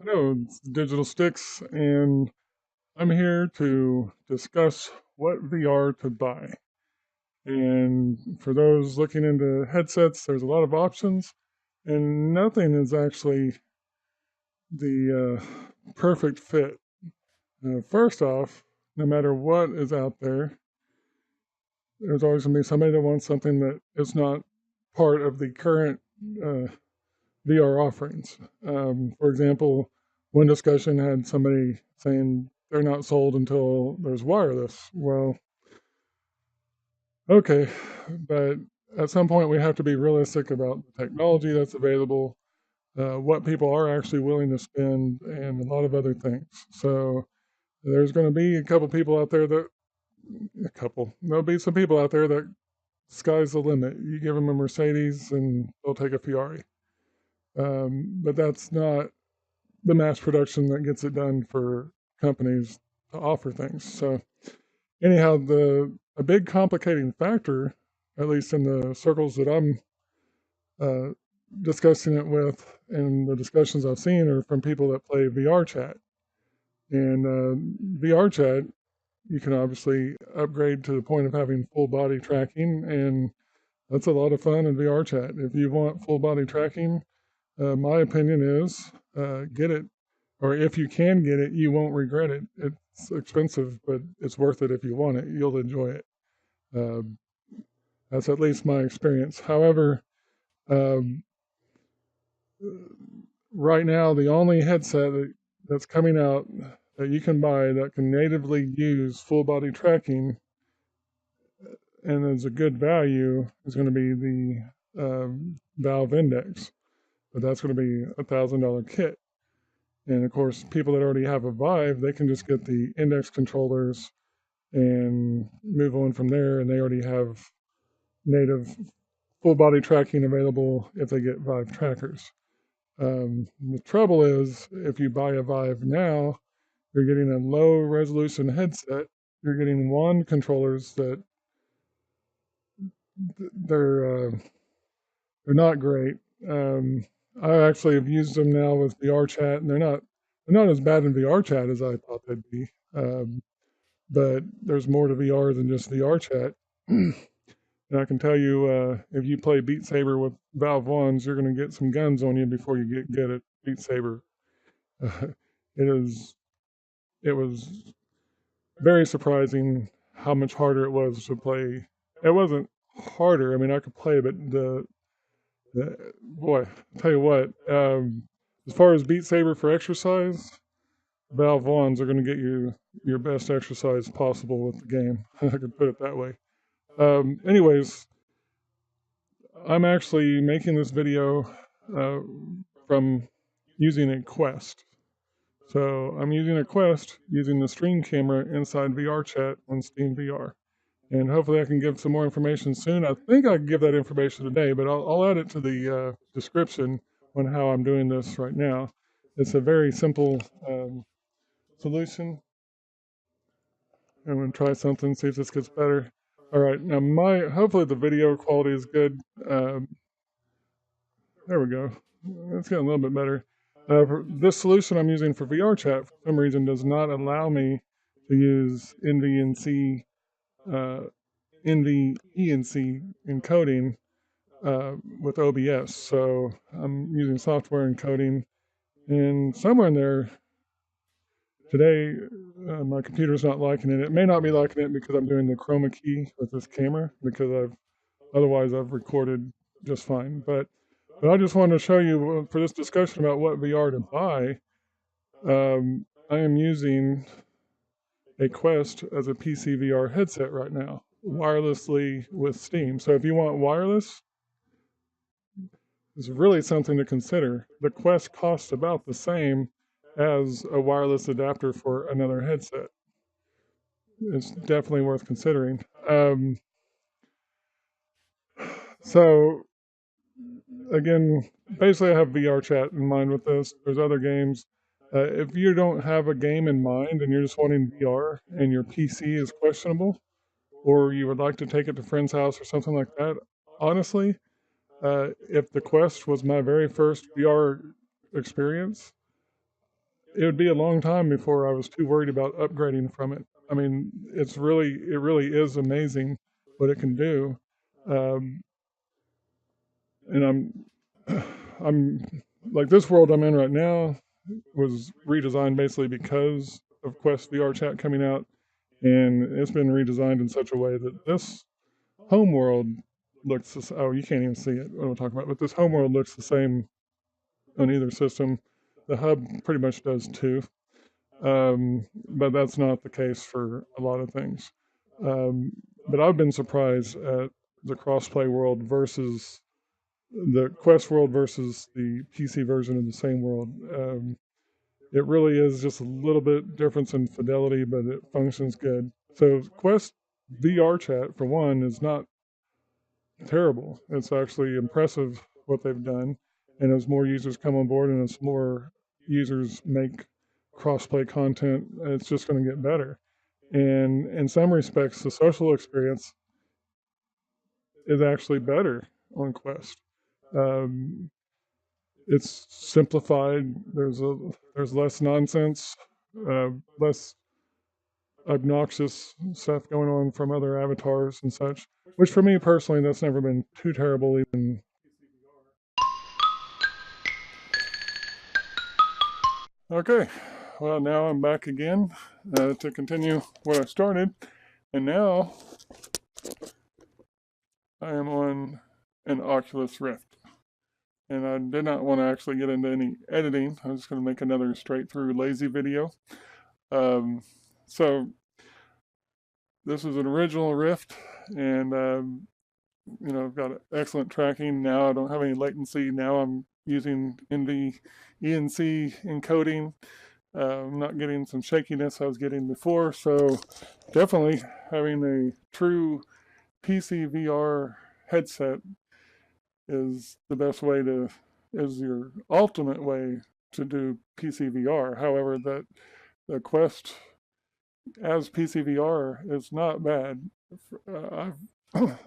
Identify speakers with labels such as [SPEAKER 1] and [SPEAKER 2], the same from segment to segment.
[SPEAKER 1] Hello, it's Digital Sticks, and I'm here to discuss what VR to buy. And for those looking into headsets, there's a lot of options, and nothing is actually the perfect fit. First off, no matter what is out there, there's always going to be somebody that wants something that is not part of the current uh, VR offerings. For example, one discussion had somebody saying they're not sold until there's wireless. Well, okay, but at some point we have to be realistic about the technology that's available, what people are actually willing to spend, and a lot of other things. So there's going to be there'll be some people out there that sky's the limit. You give them a Mercedes and they'll take a Ferrari. But that's not the mass production that gets it done for companies to offer things. So anyhow, a big complicating factor, at least in the circles that I'm uh, discussing it with, and the discussions I've seen are from people that play VR chat. And VR chat, you can obviously upgrade to the point of having full body tracking, and that's a lot of fun in VR chat. If you want full body tracking, my opinion is get it, or if you can get it, you won't regret it. It's expensive, but it's worth it if you want it. You'll enjoy it. Uh, that's at least my experience. However, um, right now, the only headset that's coming out that you can buy that can natively use full body tracking and is a good value is going to be the Valve Index, but that's going to be $1,000 kit. And of course, people that already have a Vive, they can just get the index controllers and move on from there. And they already have native full body tracking available if they get Vive trackers. The trouble is, if you buy a Vive now, you're getting a low resolution headset. You're getting one controllers that they're they're not great. I actually have used them now with VR chat, and they're not as bad in VR chat as I thought they'd be. But there's more to VR than just VR chat. And I can tell you, if you play Beat Saber with Valve Ones, you're going to get some guns on you before you get good at Beat Saber. It is, it was very surprising how much harder it was to play. It wasn't harder. I mean, I could play, but boy, I'll tell you what, as far as Beat Saber for exercise, Valve Ones are going to get you your best exercise possible with the game. I could put it that way. Anyways, I'm actually making this video uh, from using a Quest. So I'm using a Quest using the stream camera inside VRChat on SteamVR. And hopefully I can give some more information soon. I think I can give that information today, but I'll add it to the description on how I'm doing this right now. It's a very simple solution. I'm going to try something, see if this gets better. All right, now hopefully the video quality is good. There we go. It's getting a little bit better. This solution I'm using for VR chat, for some reason, does not allow me to use NVENC encoding with OBS. So I'm using software encoding, and somewhere in there today, my computer's not liking it. It may not be liking it because I'm doing the chroma key with this camera, because I've recorded just fine. But I just wanted to show you for this discussion about what VR to buy. I am using a Quest as a PC VR headset right now, wirelessly with Steam. So if you want wireless, it's really something to consider. The Quest costs about the same as a wireless adapter for another headset. It's definitely worth considering. So again, basically I have VR chat in mind with this. There's other games. If you don't have a game in mind and you're just wanting VR and your PC is questionable, or you would like to take it to a friend's house or something like that, honestly, if the Quest was my very first VR experience, it would be a long time before I was too worried about upgrading from it. I mean, it really is amazing what it can do. Um, and I'm like this world I'm in right now was redesigned basically because of Quest VR Chat coming out, and it's been redesigned in such a way that this home world looks. Oh, you can't even see it. What I'm talking about, but this home world looks the same on either system. The hub pretty much does too, but that's not the case for a lot of things. Um, but I've been surprised at the crossplay world versus the Quest world versus the PC version of the same world. It really is just a little bit difference in fidelity, but it functions good. So Quest VR chat, for one, is not terrible. It's actually impressive what they've done. And as more users come on board and as more users make crossplay content, it's just going to get better. And in some respects, the social experience is actually better on Quest. Um, it's simplified. There's less nonsense, less obnoxious stuff going on from other avatars and such. Which for me personally, that's never been too terrible. Even okay, well now I'm back again to continue what I started, and now I am on an Oculus Rift. And I did not want to actually get into any editing. I'm just going to make another straight through lazy video. Um, so this is an original Rift, and I've got excellent tracking now. I don't have any latency now. I'm using NV ENC encoding. I'm not getting some shakiness I was getting before. So definitely having a true PC VR headset is the best way to, is your ultimate way to do PC VR. However, that the Quest as PC VR is not bad.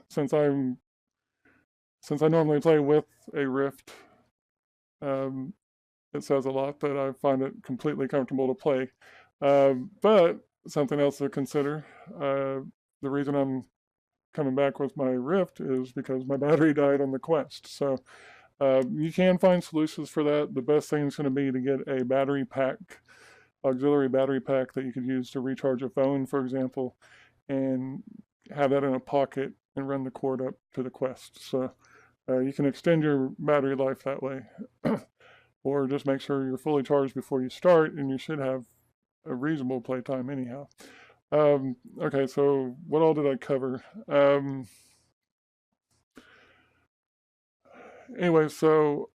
[SPEAKER 1] Since I normally play with a Rift, um, it says a lot that I find it completely comfortable to play. But something else to consider, the reason I'm coming back with my Rift is because my battery died on the Quest. So you can find solutions for that. The best thing is going to be to get a battery pack, auxiliary battery pack that you could use to recharge a phone, for example, and have that in a pocket and run the cord up to the Quest. So you can extend your battery life that way. Or just make sure you're fully charged before you start, and you should have a reasonable playtime anyhow. Okay, so what all did I cover? Anyway, so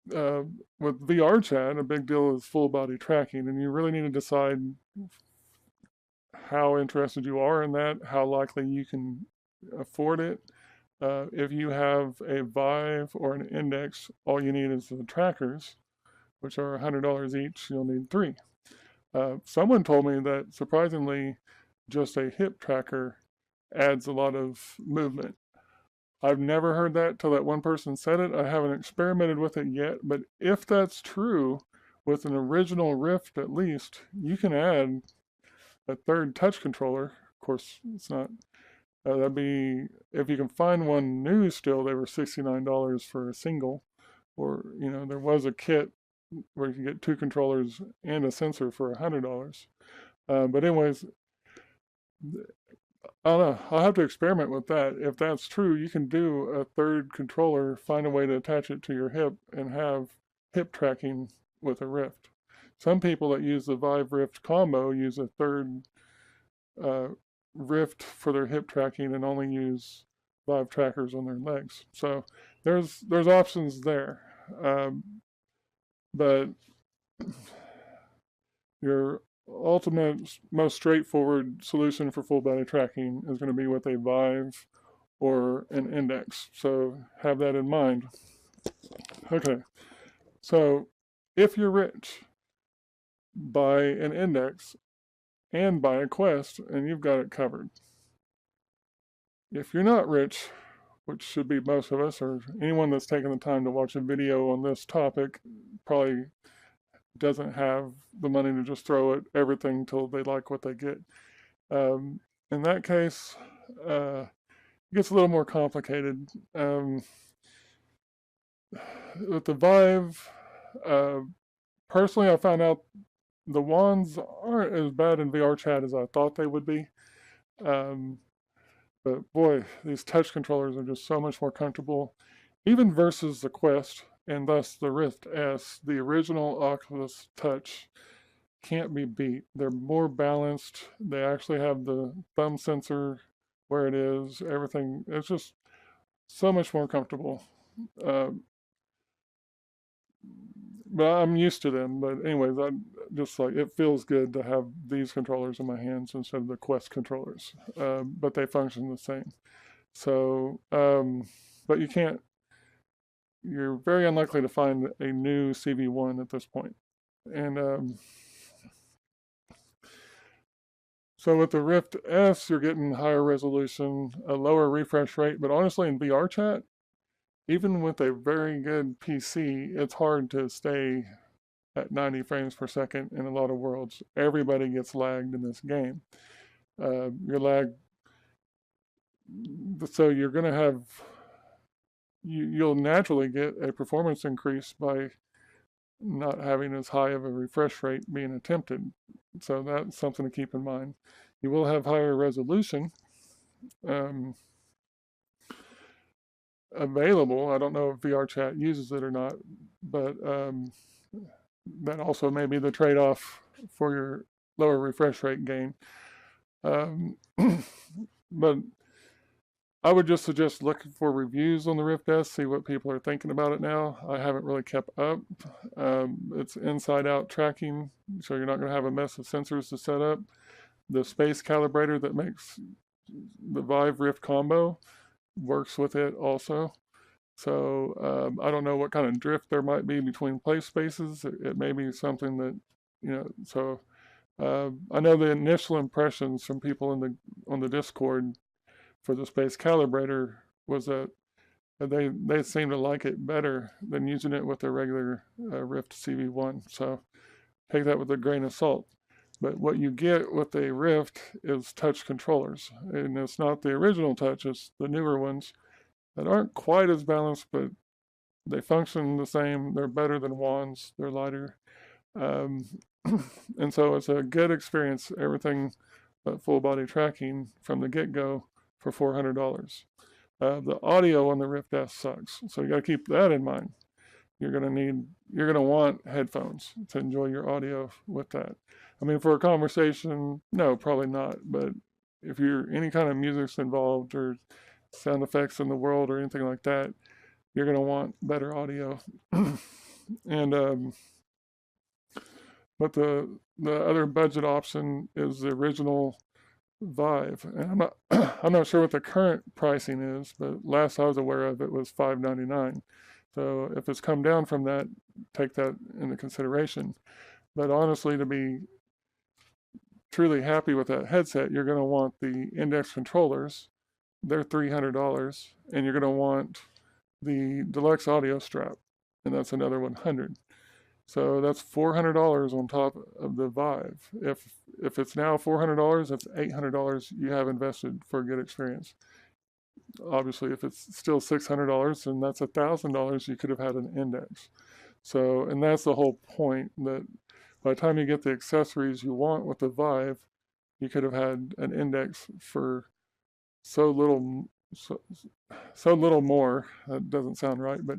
[SPEAKER 1] with VR chat, a big deal is full body tracking, and you really need to decide how interested you are in that, how likely you can afford it. If you have a Vive or an Index, all you need is the trackers, which are $100 each. You'll need 3. Someone told me that surprisingly, just a hip tracker adds a lot of movement. I've never heard that till that one person said it. I haven't experimented with it yet, but if that's true, with an original Rift at least, you can add a third touch controller. Of course, it's not. That'd be, if you can find one new still, they were $69 for a single. Or, there was a kit where you can get 2 controllers and a sensor for $100. But anyways, I don't know. I'll have to experiment with that. If that's true, you can do a third controller, find a way to attach it to your hip, and have hip tracking with a Rift. Some people that use the Vive Rift combo use a third Rift for their hip tracking and only use Vive trackers on their legs. So there's options there. But your ultimate, most straightforward solution for full body tracking is going to be with a Vive or an Index. So have that in mind. Okay, so if you're rich, buy an Index and buy a Quest, and you've got it covered. If you're not rich, which should be most of us, or anyone that's taken the time to watch a video on this topic, probably doesn't have the money to just throw at everything till they like what they get. In that case, it gets a little more complicated. With the Vive, personally, I found out the wands aren't as bad in Vrchat as I thought they would be. But boy, these touch controllers are just so much more comfortable, even versus the Quest, and thus the Rift S. The original Oculus Touch can't be beat. They're more balanced. They actually have the thumb sensor where it is. Everything, it's just so much more comfortable. But I'm used to them. But anyways, I just like, it feels good to have these controllers in my hands instead of the Quest controllers. But they function the same. So, but you're very unlikely to find a new CV1 at this point. And so with the Rift S, you're getting higher resolution, a lower refresh rate, but honestly in Vrchat, even with a very good PC, it's hard to stay at 90 frames per second in a lot of worlds. Everybody gets lagged in this game. You're lagged, so you're going to have, you'll naturally get a performance increase by not having as high of a refresh rate being attempted. So that's something to keep in mind. You will have higher resolution available. I don't know if Vrchat uses it or not, but that also may be the trade-off for your lower refresh rate gain. But I would just suggest looking for reviews on the Rift S, see what people are thinking about it now. I haven't really kept up. It's inside-out tracking, so you're not going to have a mess of sensors to set up. The space calibrator that makes the Vive Rift combo works with it also. So I don't know what kind of drift there might be between play spaces. It may be something that, so I know the initial impressions from people on the Discord for the space calibrator was that they seem to like it better than using it with the regular Rift CV1. So take that with a grain of salt. But what you get with a Rift is touch controllers. And it's not the original touch, it's the newer ones that aren't quite as balanced, but they function the same. They're better than wands. They're lighter. And so it's a good experience, everything but full body tracking from the get-go for $400. The audio on the Rift S sucks, so you got to keep that in mind. You're going to want headphones to enjoy your audio with that. I mean, for a conversation, no, probably not. But if you're any kind of music's involved or sound effects in the world or anything like that, you're going to want better audio. And but the other budget option is the original Vive, and I'm not sure what the current pricing is, but last I was aware of it was $599. So if it's come down from that, take that into consideration. But honestly, to be truly happy with that headset, you're going to want the Index controllers. They're $300, and you're going to want the deluxe audio strap, and that's another $100. So that's $400 on top of the Vive. If it's now $400, that's $800 you have invested for a good experience. Obviously, if it's still $600, then that's $1,000 you could have had an Index. So, and that's the whole point, that by the time you get the accessories you want with the Vive, you could have had an Index for so little more. That doesn't sound right, but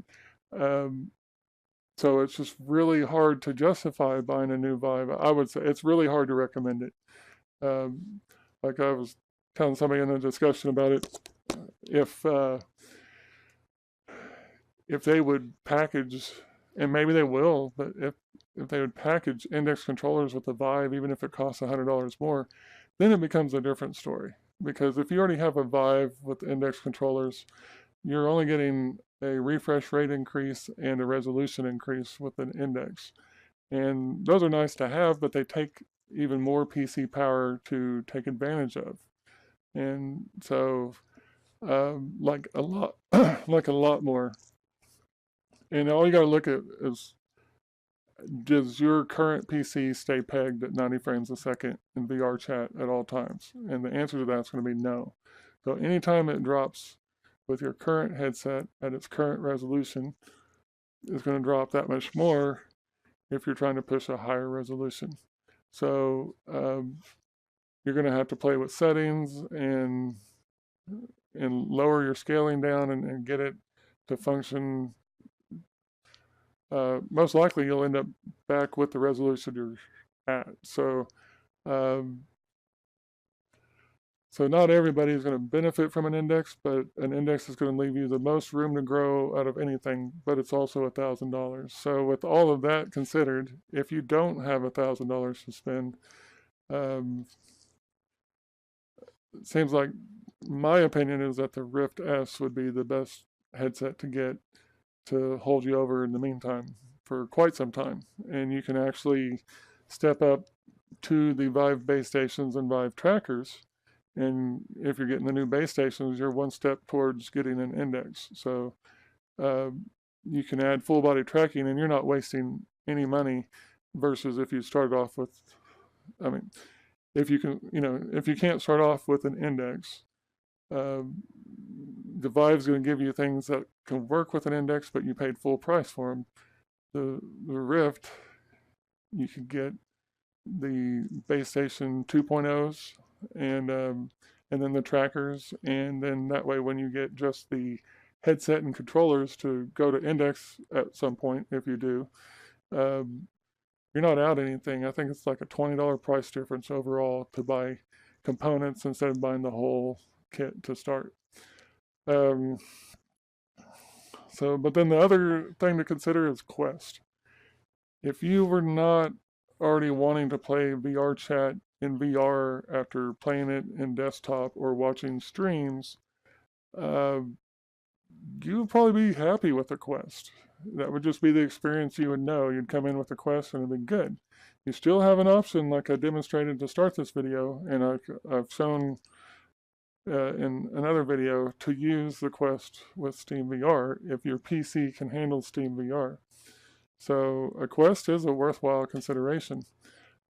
[SPEAKER 1] so it's just really hard to justify buying a new Vive. I would say it's really hard to recommend it. Like I was telling somebody in a discussion about it, if they would package, and maybe they will, but if they would package Index controllers with the Vive, even if it costs $100 more, then it becomes a different story. Because if you already have a Vive with Index controllers, you're only getting a refresh rate increase and a resolution increase with an Index. And those are nice to have, but they take even more PC power to take advantage of. And so, like a lot more. And all you got to look at is does your current PC stay pegged at 90 frames a second in VR chat at all times? And the answer to that is going to be no. So anytime it drops with your current headset at its current resolution, it's going to drop that much more if you're trying to push a higher resolution. So you're going to have to play with settings and lower your scaling down and get it to function. Most likely you'll end up back with the resolution you're at. So not everybody is going to benefit from an index, but an index is going to leave you the most room to grow out of anything, but it's also $1,000. So with all of that considered, if you don't have $1,000 to spend, it seems like my opinion is that the Rift S would be the best headset to get to hold you over in the meantime for quite some time. And you can actually step up to the Vive base stations and Vive trackers. And if you're getting the new base stations, you're one step towards getting an index. So you can add full body tracking and you're not wasting any money versus if you started off with, I mean, if you can, if you can't start off with an index, the Vive's going to give you things that can work with an index, but you paid full price for them. The Rift, you can get the base station 2.0s and then the trackers, and then that way when you get just the headset and controllers to go to index at some point, if you do, you're not out anything. I think it's like a $20 price difference overall to buy components instead of buying the whole kit to start. But then the other thing to consider is Quest. If you were not already wanting to play VR chat in VR after playing it in desktop or watching streams, you would probably be happy with the Quest. That would just be the experience you would know. You'd come in with a Quest and it'd be good. You still have an option, like I demonstrated to start this video, and I've shown in another video, to use the Quest with SteamVR if your PC can handle SteamVR. So a Quest is a worthwhile consideration.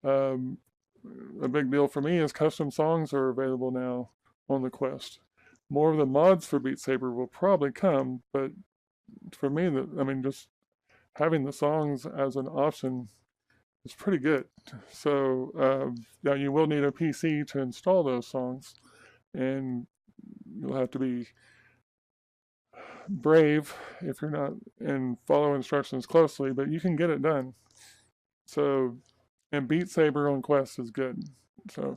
[SPEAKER 1] A big deal for me is custom songs are available now on the Quest. More of the mods for Beat Saber will probably come, but for me, just having the songs as an option is pretty good. So now you will need a PC to install those songs, and you'll have to be brave if you're not, and follow instructions closely, but you can get it done. So, and Beat Saber on Quest is good. So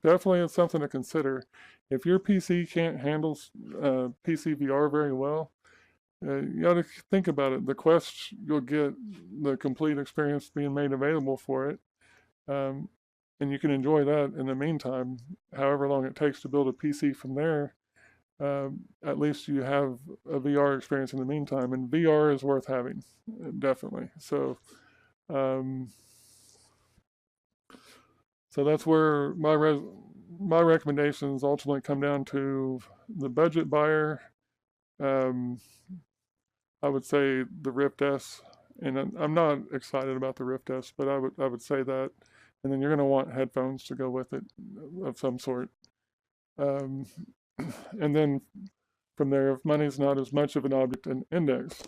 [SPEAKER 1] definitely it's something to consider. If your PC can't handle PC VR very well, you got to think about it. The Quest, you'll get the complete experience being made available for it. And you can enjoy that in the meantime, however long it takes to build a PC from there. At least you have a VR experience in the meantime, and VR is worth having, definitely. So that's where my recommendations ultimately come down to the budget buyer. I would say the Rift S, and I'm not excited about the Rift S, but I would say that, and then you're going to want headphones to go with it of some sort. And then from there, if money's not as much of an object, an index.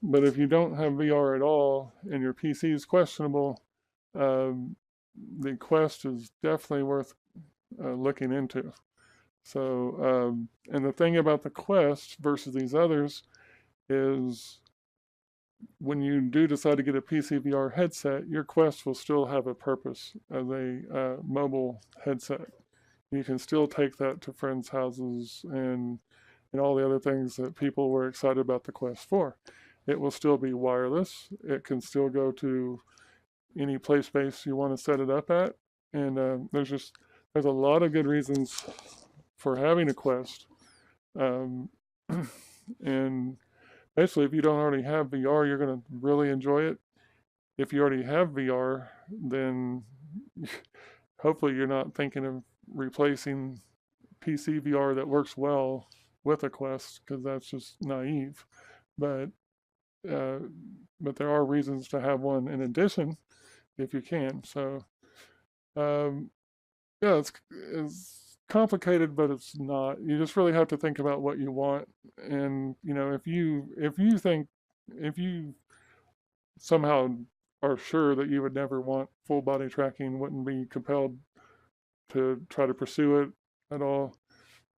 [SPEAKER 1] But if you don't have VR at all and your PC is questionable, the Quest is definitely worth looking into. So, and the thing about the Quest versus these others is when you do decide to get a PC VR headset, your Quest will still have a purpose as a mobile headset. You can still take that to friends' houses and all the other things that people were excited about the Quest for. It will still be wireless. It can still go to any play space you want to set it up at. And there's a lot of good reasons for having a Quest. And basically, if you don't already have VR, you're going to really enjoy it. If you already have VR, then hopefully you're not thinking of replacing PC VR that works well with a Quest, because that's just naive. But but there are reasons to have one in addition if you can. So um, yeah, it's complicated, but it's not. You just really have to think about what you want, and if you somehow are sure that you would never want full body tracking, wouldn't be compelled to try to pursue it at all,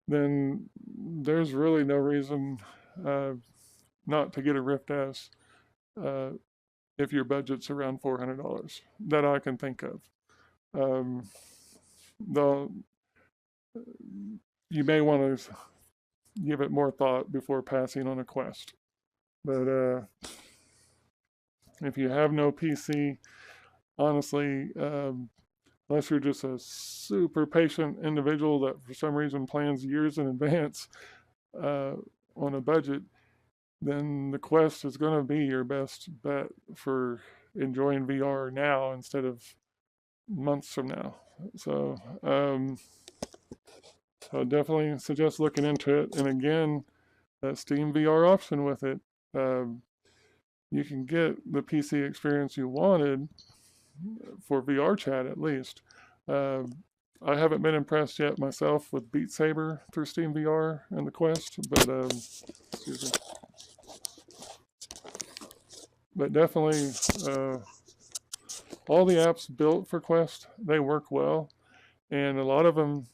[SPEAKER 1] then there's really no reason uh, not to get a Rift S uh, if your budget's around $400 that I can think of. Um, though you may want to give it more thought before passing on a Quest. But if you have no PC, honestly, unless you're just a super patient individual that for some reason plans years in advance uh, on a budget, then the Quest is going to be your best bet for enjoying VR now instead of months from now. So I definitely suggest looking into it. And again, that SteamVR option with it, you can get the PC experience you wanted for Vrchat at least. I haven't been impressed yet myself with Beat Saber through SteamVR and the Quest, but definitely all the apps built for Quest, they work well, and a lot of them,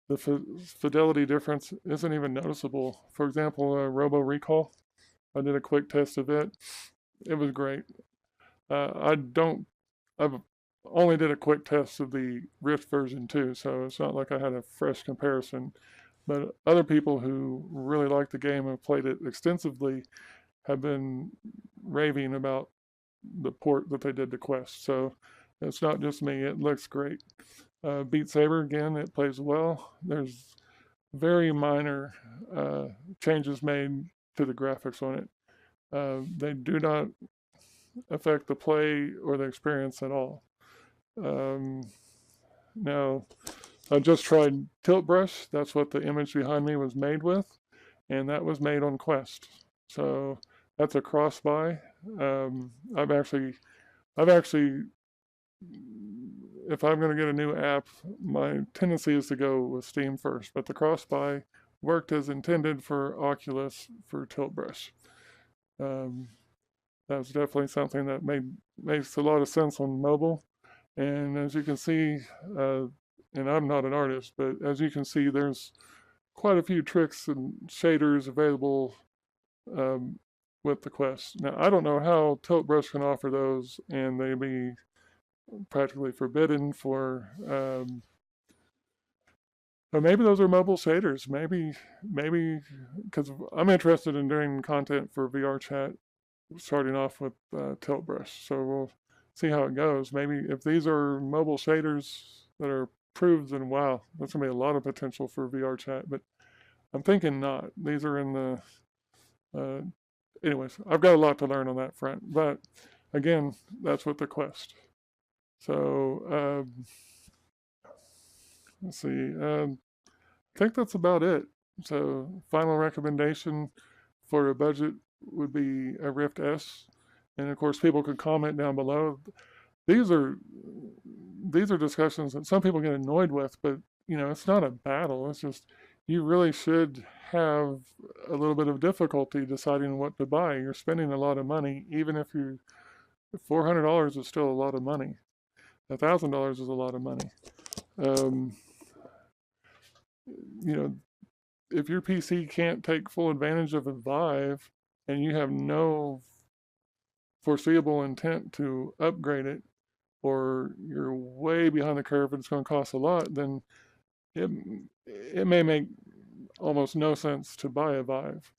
[SPEAKER 1] the fidelity difference isn't even noticeable. For example, Robo Recall, I did a quick test of it. It was great. I've only did a quick test of the Rift version too, so it's not like I had a fresh comparison. But other people who really like the game and have played it extensively have been raving about the port that they did to Quest. So it's not just me, it looks great. Beat Saber, again, it plays well. There's very minor changes made to the graphics on it. They do not affect the play or the experience at all. Now, I just tried Tilt Brush. That's what the image behind me was made with, and that was made on Quest. So that's a cross buy. I've actually, if I'm going to get a new app, my tendency is to go with Steam first. But the cross buy worked as intended for Oculus for Tilt Brush. That's definitely something that makes a lot of sense on mobile. And as you can see, and I'm not an artist, but as you can see, there's quite a few tricks and shaders available with the Quest. Now, I don't know how Tilt Brush can offer those, and they be practically forbidden for. But maybe those are mobile shaders. Maybe because I'm interested in doing content for Vrchat, starting off with Tilt Brush. So we'll see how it goes. Maybe if these are mobile shaders that are approved, then wow, that's gonna be a lot of potential for Vrchat. But I'm thinking not. These are in the. Anyways, I've got a lot to learn on that front. But again, that's with the Quest. So let's see. I think that's about it. So final recommendation for a budget would be a Rift S, and of course people could comment down below. These are discussions that some people get annoyed with, but it's not a battle. It's just you really should have a little bit of difficulty deciding what to buy. You're spending a lot of money, even if you $400 is still a lot of money. $1,000 is a lot of money. If your PC can't take full advantage of a Vive and you have no foreseeable intent to upgrade it, or you're way behind the curve and it's going to cost a lot, then it may make almost no sense to buy a Vive,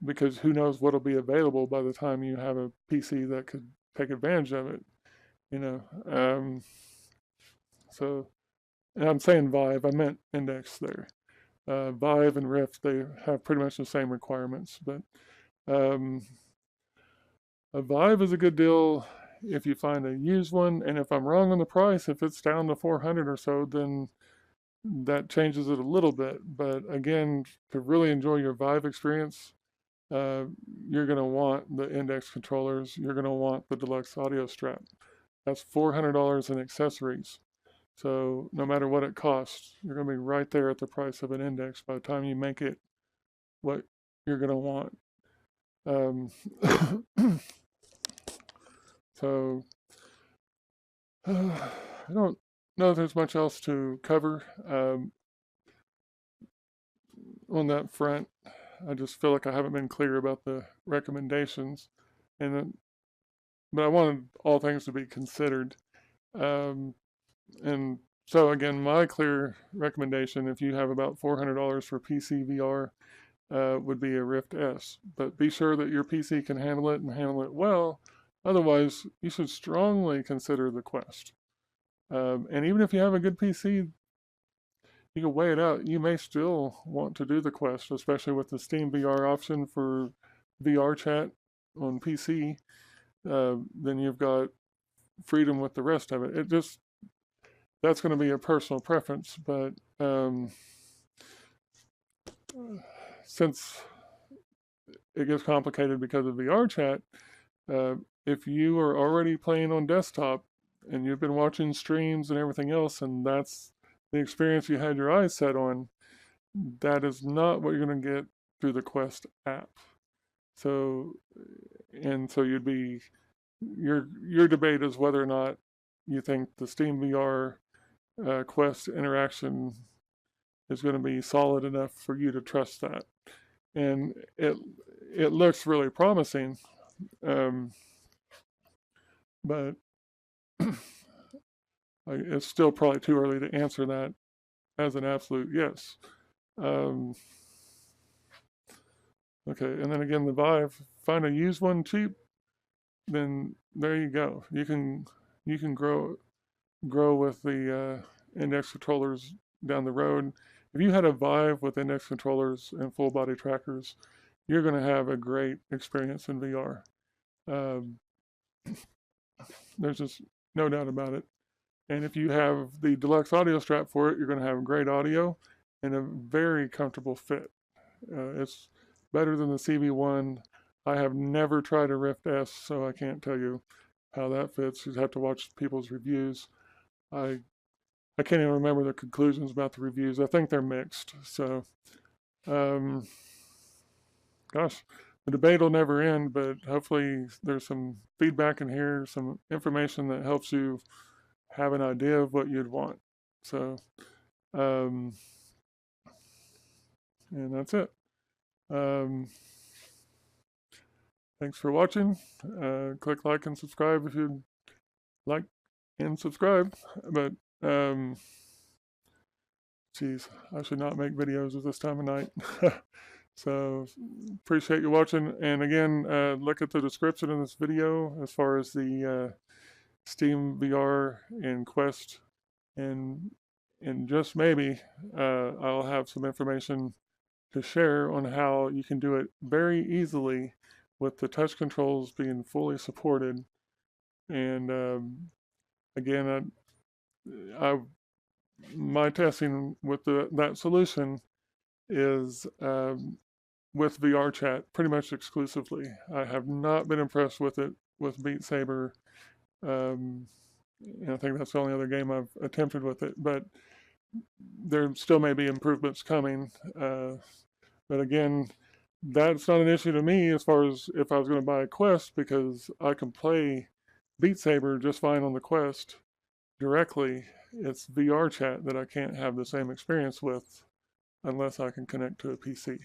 [SPEAKER 1] because who knows what'll be available by the time you have a PC that could take advantage of it. So, and I'm saying Vive, I meant Index there. Vive and Rift, they have pretty much the same requirements, but a Vive is a good deal if you find a used one, and if I'm wrong on the price, if it's down to 400 or so, then that changes it a little bit. But again, to really enjoy your Vive experience, you're going to want the Index controllers. You're going to want the deluxe audio strap. That's $400 in accessories. So no matter what it costs, you're going to be right there at the price of an Index by the time you make it what you're going to want. So I don't know if there's much else to cover on that front. I just feel like I haven't been clear about the recommendations, and but I wanted all things to be considered. And so again, my clear recommendation, if you have about $400 for PC VR, would be a Rift S. But be sure that your PC can handle it and handle it well. Otherwise, you should strongly consider the Quest. And even if you have a good PC, you can weigh it out. You may still want to do the Quest, especially with the SteamVR option for Vrchat on PC. Then you've got freedom with the rest of it. That's going to be a personal preference, but since it gets complicated because of Vrchat, if you are already playing on desktop and you've been watching streams and everything else, and that's the experience you had your eyes set on, that is not what you're going to get through the Quest app. So you'd be, your debate is whether or not you think the SteamVR Quest interaction is going to be solid enough for you to trust that. And it looks really promising, but it's still probably too early to answer that as an absolute yes. Okay, and then again, the Vive, find a used one cheap, then there you go. You can grow with the Index controllers down the road. If you had a Vive with Index controllers and full body trackers, you're going to have a great experience in VR. There's just no doubt about it. And if you have the deluxe audio strap for it, you're going to have great audio and a very comfortable fit. It's better than the CV1. I have never tried a Rift S, so I can't tell you how that fits. You have to watch people's reviews. I can't even remember the conclusions about the reviews. I think they're mixed. So, gosh, the debate will never end, but hopefully there's some feedback in here, some information that helps you have an idea of what you'd want. So, and that's it. Thanks for watching. Click like and subscribe if you'd like and subscribe. But, geez, I should not make videos at this time of night. So appreciate you watching. And again, look at the description of this video as far as the SteamVR and Quest, and just maybe I'll have some information to share on how you can do it very easily with the touch controls being fully supported. And again, my testing with that solution is with Vrchat pretty much exclusively. I have not been impressed with it with Beat Saber. And I think that's the only other game I've attempted with it, but there still may be improvements coming. But again, that's not an issue to me as far as if I was going to buy a Quest, because I can play Beat Saber just fine on the Quest directly. It's Vrchat that I can't have the same experience with unless I can connect to a PC.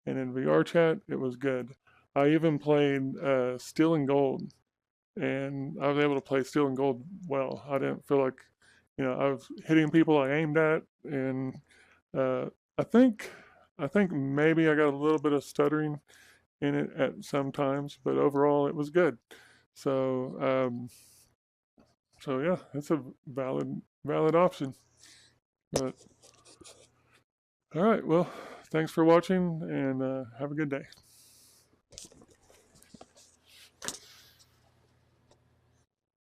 [SPEAKER 1] And in Vrchat, it was good. I even played Steel and Gold, and I was able to play Steel and Gold well. I didn't feel like, I was hitting people I aimed at, and I think maybe I got a little bit of stuttering in it at some times, but overall it was good. So yeah, it's a valid option. But all right, well, thanks for watching, and have a good day.